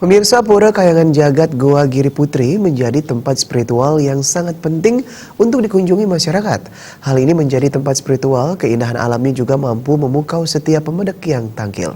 Pemirsa, Pura Kayangan Jagat Goa Giri Putri menjadi tempat spiritual yang sangat penting untuk dikunjungi masyarakat. Hal ini menjadi tempat spiritual, keindahan alamnya juga mampu memukau setiap pemedek yang tangkil.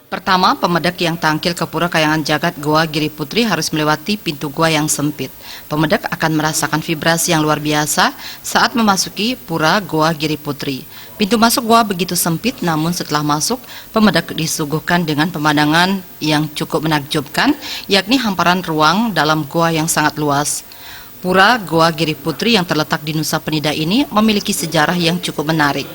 Pertama, pemedek yang tangkil ke Pura Kayangan Jagat Goa Giri Putri harus melewati pintu gua yang sempit. Pemedek akan merasakan vibrasi yang luar biasa saat memasuki Pura Goa Giri Putri. Pintu masuk gua begitu sempit, namun setelah masuk, pemedek disuguhkan dengan pemandangan yang cukup menakjubkan, yakni hamparan ruang dalam gua yang sangat luas. Pura Goa Giri Putri yang terletak di Nusa Penida ini memiliki sejarah yang cukup menarik.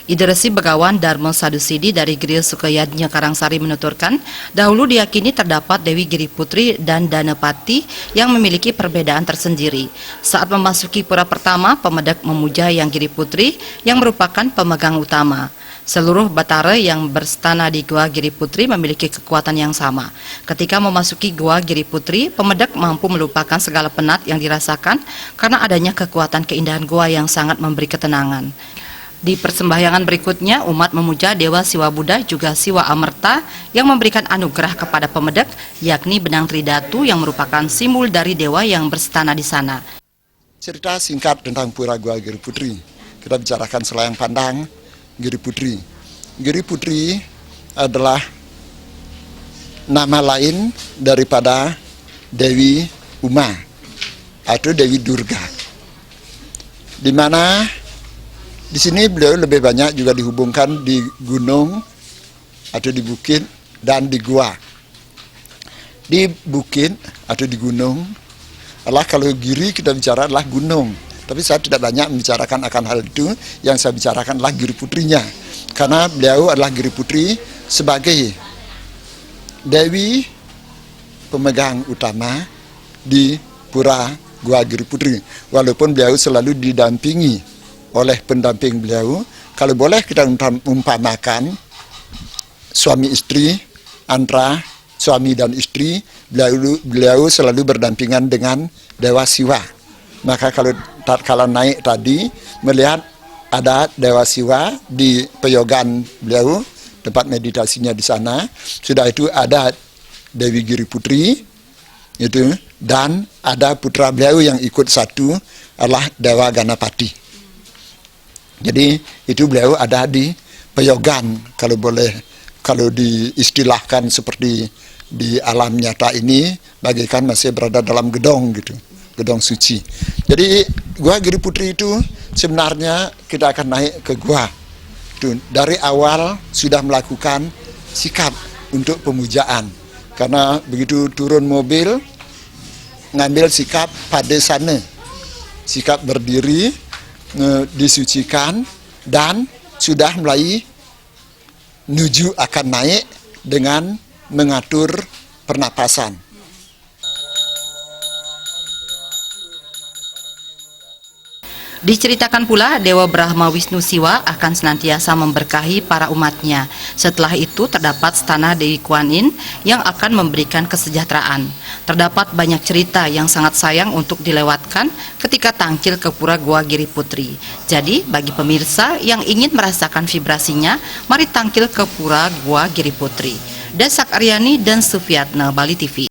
Ideresi Begawan Darmo Sadusidi dari Griya Sukayadnya Karangsari menuturkan, dahulu diyakini terdapat Dewi Giri Putri dan Danapati yang memiliki perbedaan tersendiri. Saat memasuki pura pertama, pemedek memuja Yang Giri Putri yang merupakan pemegang utama. Seluruh batara yang berstana di Gua Giri Putri memiliki kekuatan yang sama. Ketika memasuki Gua Giri Putri, pemedek mampu melupakan segala penat yang dirasakan karena adanya kekuatan keindahan gua yang sangat memberi ketenangan. Di persembahyangan berikutnya, umat memuja Dewa Siwa Buddha juga Siwa Amerta yang memberikan anugerah kepada pemedek, yakni benang tridatu yang merupakan simbol dari dewa yang berstana di sana. Cerita singkat tentang Pura Goa Giri Putri. Kita bicarakan selayang pandang Giri Putri. Giri Putri adalah nama lain daripada Dewi Uma atau Dewi Durga. Di mana di sini beliau lebih banyak juga dihubungkan di gunung atau di bukit dan di gua. Di bukit atau di gunung adalah, kalau giri kita bicara adalah gunung. Tapi saya tidak banyak membicarakan akan hal itu. Yang saya bicarakan adalah Giri Putrinya. Karena beliau adalah Giri Putri sebagai Dewi pemegang utama di Pura Goa Giri Putri. Walaupun beliau selalu didampingi oleh pendamping beliau, kalau boleh kita umpamakan suami istri, antara suami dan istri, beliau selalu berdampingan dengan Dewa Siwa. Maka kalau naik tadi, melihat ada Dewa Siwa di peyogan beliau, tempat meditasinya di sana, sudah itu ada Dewi Giri Putri, itu, dan ada putra beliau yang ikut satu adalah Dewa Ganapati. Jadi itu beliau ada di peyogan, kalau diistilahkan seperti di alam nyata ini, bagaikan masih berada dalam gedong gitu, gedong suci. Jadi Gua Giri Putri itu sebenarnya kita akan naik ke gua. Itu dari awal sudah melakukan sikap untuk pemujaan. Karena begitu turun mobil, ngambil sikap padesana, sikap berdiri, disucikan, dan sudah mulai menuju akan naik dengan mengatur pernapasan. Diceritakan pula Dewa Brahma Wisnu Siwa akan senantiasa memberkahi para umatnya. Setelah itu terdapat stana Dewi Kuan Yin yang akan memberikan kesejahteraan. Terdapat banyak cerita yang sangat sayang untuk dilewatkan ketika tangkil ke Pura Goa Giri Putri. Jadi bagi pemirsa yang ingin merasakan vibrasinya, mari tangkil ke Pura Goa Giri Putri. Desak Aryani dan Sufiatna, Bali TV.